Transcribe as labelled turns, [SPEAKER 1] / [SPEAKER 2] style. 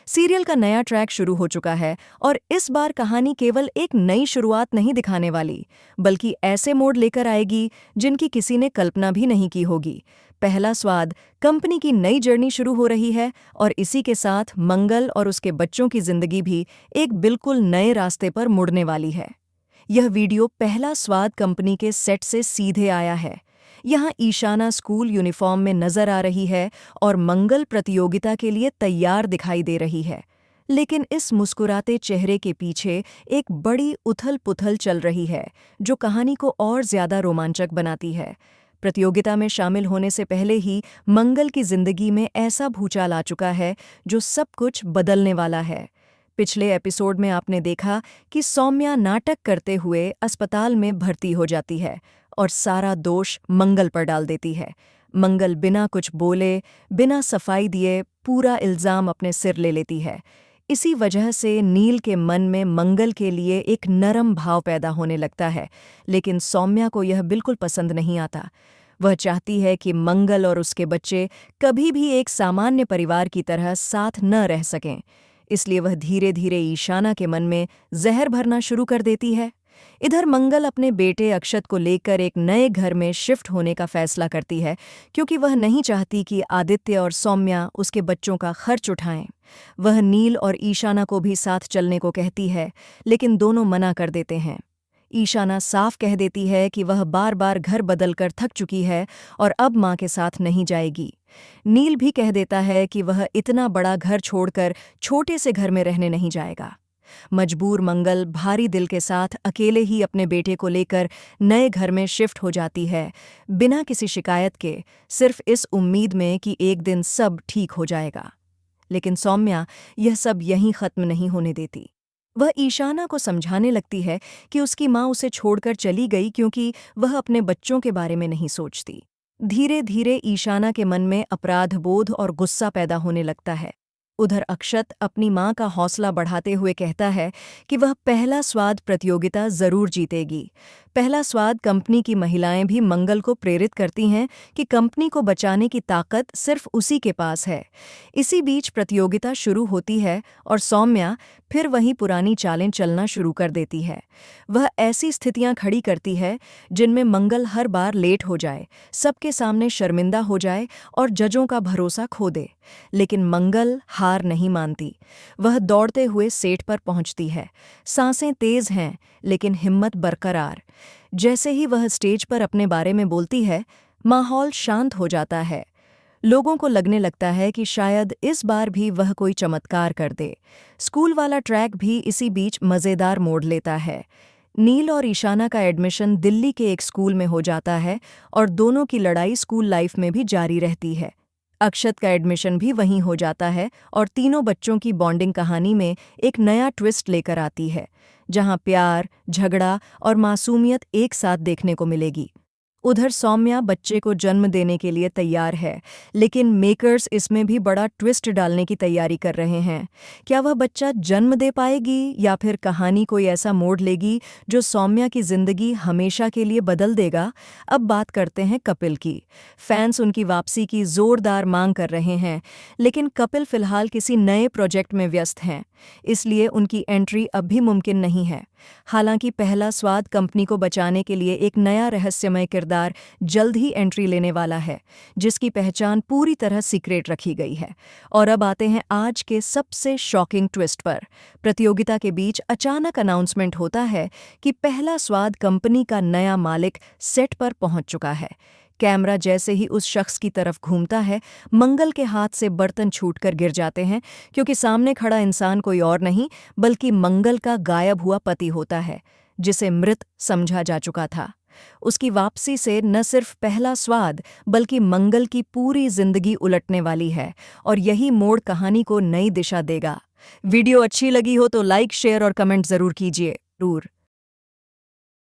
[SPEAKER 1] Serial का नया track शुरू हो चुका है और इस बार कहानी केवल एक नई शुरुआत नहीं दिखाने वाली, बल्कि ऐसे मोड़ लेकर आएगी जिनकी किसी ने कल्पना भी नहीं की होगी। पहला स्वाद कंपनी की नई जर्नी शुरू हो रही है और इसी के साथ मंगल और उसके बच्चों की जिंदगी भी एक बिल्कुल नए रास्ते पर मुड़ने वाली है। यह वीडियो पहला स्वाद कंपनी के सेट से सीधे आया है। यहाँ ईशाना स्कूल यूनिफॉर्म में नजर आ रही है और मंगल प्रतियोगिता के लिए तैयार दिखाई दे रही है। लेकिन इस मुस्कुराते चेहरे के पीछे एक बड़ी उथल-पुथल चल रही है, जो कहानी को और ज्यादा रोमांचक बनाती है। प्रतियोगिता में शामिल होने से पहले ही मंगल की जिंदगी में ऐसा भूचाल आ चुका है जो सब कुछ बदलने वाला है। पिछले एपिसोड में आपने देखा कि सौम्या नाटक करते हुए अस्पताल में भर्ती हो जाती है और सारा दोष मंगल पर डाल देती है। मंगल बिना कुछ बोले, बिना सफाई दिए पूरा इल्जाम अपने सिर ले लेती है। इसी वजह से नील के मन में मंगल के लिए एक नरम भाव पैदा होने लगता है, लेकिन सौम्या को यह बिल्कुल पसंद नहीं आता। वह चाहती है कि मंगल और उसके बच्चे कभी भी एक सामान्य परिवार की तरह साथ न रह सकें। इसलिए वह धीरे धीरे ईशाना के मन में जहर भरना शुरू कर देती है। इधर मंगल अपने बेटे अक्षत को लेकर एक नए घर में शिफ्ट होने का फैसला करती है, क्योंकि वह नहीं चाहती कि आदित्य और सौम्या उसके बच्चों का खर्च उठाएं। वह नील और ईशाना को भी साथ चलने को कहती है, लेकिन दोनों मना कर देते हैं। ईशाना साफ कह देती है कि वह बार बार घर बदलकर थक चुकी है और अब मां के साथ नहीं जाएगी। नील भी कह देता है कि वह इतना बड़ा घर छोड़कर छोटे से घर में रहने नहीं जाएगा। मजबूर मंगल भारी दिल के साथ अकेले ही अपने बेटे को लेकर नए घर में शिफ्ट हो जाती है, बिना किसी शिकायत के, सिर्फ इस उम्मीद में कि एक दिन सब ठीक हो जाएगा। लेकिन सौम्या यह सब यहीं खत्म नहीं होने देती। वह ईशाना को समझाने लगती है कि उसकी माँ उसे छोड़कर चली गई क्योंकि वह अपने बच्चों के बारे में नहीं सोचती। धीरे धीरे ईशाना के मन में अपराधबोध और गुस्सा पैदा होने लगता है। उधर अक्षत अपनी मां का हौसला बढ़ाते हुए कहता है कि वह पहला स्वाद प्रतियोगिता जरूर जीतेगी। पहला स्वाद कंपनी की महिलाएं भी मंगल को प्रेरित करती हैं कि कंपनी को बचाने की ताकत सिर्फ उसी के पास है। इसी बीच प्रतियोगिता शुरू होती है और सौम्या फिर वही पुरानी चालें चलना शुरू कर देती है। वह ऐसी स्थितियां खड़ी करती है जिनमें मंगल हर बार लेट हो जाए, सबके सामने शर्मिंदा हो जाए और जजों का भरोसा खो दे। लेकिन मंगल हार नहीं मानती। वह दौड़ते हुए सेट पर पहुंचती है। सांसें तेज हैं, लेकिन हिम्मत बरकरार। जैसे ही वह स्टेज पर अपने बारे में बोलती है, माहौल शांत हो जाता है। लोगों को लगने लगता है कि शायद इस बार भी वह कोई चमत्कार कर दे। स्कूल वाला ट्रैक भी इसी बीच मज़ेदार मोड़ लेता है। नील और ईशाना का एडमिशन दिल्ली के एक स्कूल में हो जाता है और दोनों की लड़ाई स्कूल लाइफ में भी जारी रहती है। अक्षत का एडमिशन भी वहीं हो जाता है और तीनों बच्चों की बॉन्डिंग कहानी में एक नया ट्विस्ट लेकर आती है, जहां प्यार, झगड़ा और मासूमियत एक साथ देखने को मिलेगी। उधर सौम्या बच्चे को जन्म देने के लिए तैयार है, लेकिन मेकर्स इसमें भी बड़ा ट्विस्ट डालने की तैयारी कर रहे हैं। क्या वह बच्चा जन्म दे पाएगी या फिर कहानी कोई ऐसा मोड़ लेगी जो सौम्या की जिंदगी हमेशा के लिए बदल देगा? अब बात करते हैं कपिल की। फैंस उनकी वापसी की जोरदार मांग कर रहे हैं, लेकिन कपिल फिलहाल किसी नए प्रोजेक्ट में व्यस्त हैं, इसलिए उनकी एंट्री अब भी मुमकिन नहीं है। हालांकि पहला स्वाद कंपनी को बचाने के लिए एक नया रहस्यमय किरदार जल्द ही एंट्री लेने वाला है, जिसकी पहचान पूरी तरह सीक्रेट रखी गई है। और अब आते हैं आज के सबसे शॉकिंग ट्विस्ट पर। प्रतियोगिता के बीच अचानक अनाउंसमेंट होता है कि पहला स्वाद कंपनी का नया मालिक सेट पर पहुंच चुका है। कैमरा जैसे ही उस शख्स की तरफ घूमता है, मंगल के हाथ से बर्तन छूटकर गिर जाते हैं, क्योंकि सामने खड़ा इंसान कोई और नहीं बल्कि मंगल का गायब हुआ पति होता है, जिसे मृत समझा जा चुका था। उसकी वापसी से न सिर्फ पहला स्वाद बल्कि मंगल की पूरी जिंदगी उलटने वाली है और यही मोड़ कहानी को नई दिशा देगा। वीडियो अच्छी लगी हो तो लाइक, शेयर और कमेंट जरूर कीजिए। जरूर।